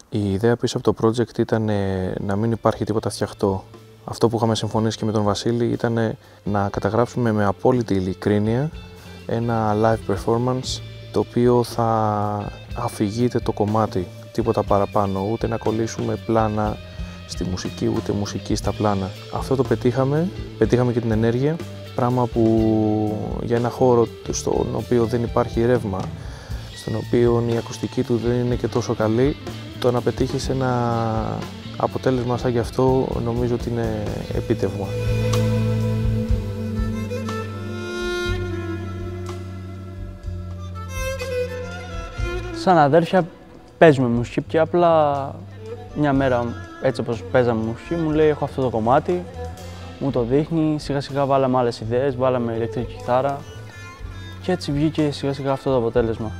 Η ιδέα πίσω από το project ήταν να μην υπάρχει τίποτα φτιαχτό. Αυτό που είχαμε συμφωνήσει και με τον Βασίλη ήταν να καταγράψουμε με απόλυτη ειλικρίνεια ένα live performance το οποίο θα αφηγείται το κομμάτι, τίποτα παραπάνω, ούτε να κολλήσουμε πλάνα στη μουσική, ούτε μουσική στα πλάνα. Αυτό το πετύχαμε και την ενέργεια, πράγμα που για ένα χώρο στον οποίο δεν υπάρχει ρεύμα, στον οποίο η ακουστική του δεν είναι και τόσο καλή, το να πετύχεις ένα αποτέλεσμα σαν γι' αυτό νομίζω ότι είναι επίτευγμα. Σαν αδέρφια παίζουμε μουσική και απλά μια μέρα έτσι όπως παίζαμε μουσική μου λέει έχω αυτό το κομμάτι, μου το δείχνει, σιγά σιγά βάλαμε άλλες ιδέες, βάλαμε ηλεκτρική κιθάρα και έτσι βγήκε σιγά σιγά αυτό το αποτέλεσμα.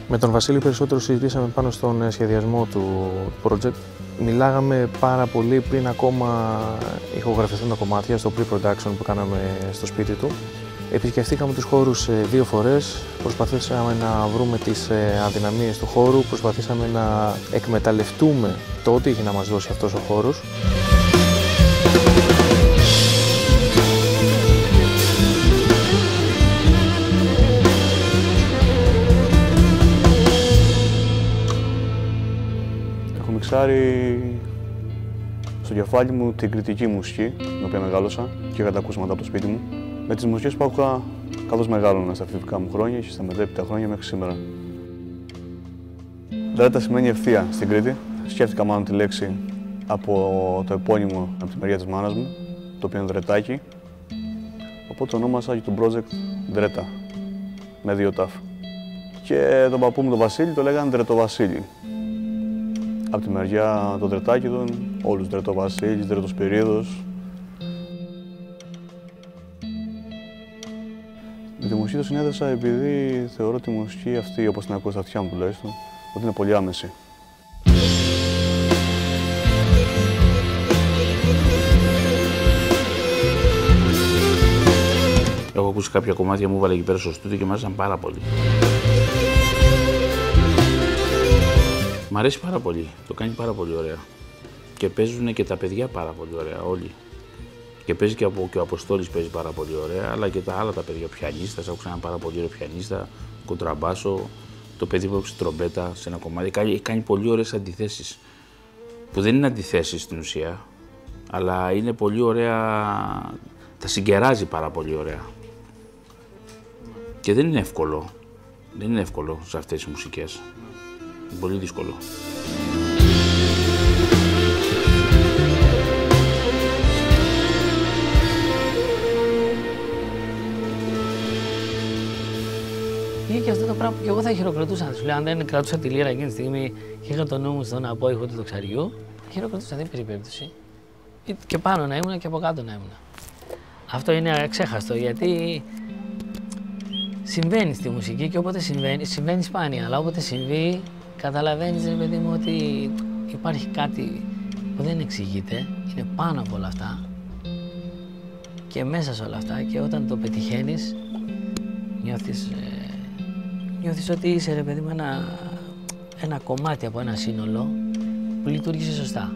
Με τον Βασίλη περισσότερο συζητήσαμε πάνω στον σχεδιασμό του project. Μιλάγαμε πάρα πολύ πριν ακόμα ηχογραφηθούν τα κομμάτια στο pre-production που κάναμε στο σπίτι του. Επισκεφτήκαμε τους χώρους 2 φορές, προσπαθήσαμε να βρούμε τις αδυναμίες του χώρου, προσπαθήσαμε να εκμεταλλευτούμε το ό,τι είχε να μας δώσει αυτός ο χώρος. Έχω μιξάρει στο κεφάλι μου την κριτική μουσική, την οποία μεγάλωσα και είχα τα ακούσματα από το σπίτι μου, με τις μουσικές που άκουγα καθώς μεγάλωνα στα φοιτητικά μου χρόνια και στα μετέπειτα χρόνια μέχρι σήμερα. Δρέτα σημαίνει ευθεία στην Κρήτη. Σκέφτηκα μάλλον τη λέξη από το επώνυμο από τη μεριά της μάνας μου, το οποίο είναι Δρετάκι. Οπότε ονόμασα και το project Δρέτα, με 2 τάφ. Και τον παππού μου τον Βασίλη το λέγανε Δρετοβασίλη. Από τη μεριά των Δρετάκηδων, όλους Δρετοβασίλης, Δρετοσπυρίδος. Με τη μουσική το συνέδεσα επειδή θεωρώ τη μουσική αυτή, όπως την ακούω στα αυτιά μου τουλάχιστον, ότι είναι πολύ άμεση. Έχω ακούσει κάποια κομμάτια μου, βάλε εκεί πέρα στο στούντιο και μου άρεσαν πάρα πολύ. Μ' αρέσει πάρα πολύ, το κάνει πάρα πολύ ωραία. Και παίζουν και τα παιδιά πάρα πολύ ωραία, όλοι. Και παίζει και ο Αποστόλης παίζει πάρα πολύ ωραία, αλλά και τα άλλα τα παιδιά, ο πιανίστας, άκουσα ένα πάρα πολύ ωραίο πιανίστα, κοντραμπάσο, το παιδί που έπαιξε τρομπέτα σε ένα κομμάτι. Κάνει πολύ ωραίες αντιθέσεις, που δεν είναι αντιθέσεις στην ουσία, αλλά είναι πολύ ωραία, τα συγκεράζει πάρα πολύ ωραία. Και δεν είναι εύκολο, σε αυτές τις μουσικές. Είναι πολύ δύσκολο. Είναι και αυτό το πράγμα που και εγώ θα χειροκροτούσα. Σου λέω, αν δεν κρατούσα τη λύρα εκείνη τη στιγμή και είχα το νου μου στον απόϊχο του τοξαριού, χειροκροτούσα, δεν υπήρχε περίπτωση. Και πάνω να ήμουν και από κάτω να ήμουν. Αυτό είναι αξέχαστο γιατί συμβαίνει στη μουσική και όποτε συμβαίνει σπάνια. Αλλά όποτε συμβεί, καταλαβαίνεις, ρε παιδί μου, ότι υπάρχει κάτι που δεν εξηγείται, είναι πάνω από όλα αυτά και μέσα σε όλα αυτά. Και όταν το πετυχαίνεις, νιώθεις ότι είσαι, ρε παιδί μου, ένα κομμάτι από ένα σύνολο που λειτουργήσε σωστά.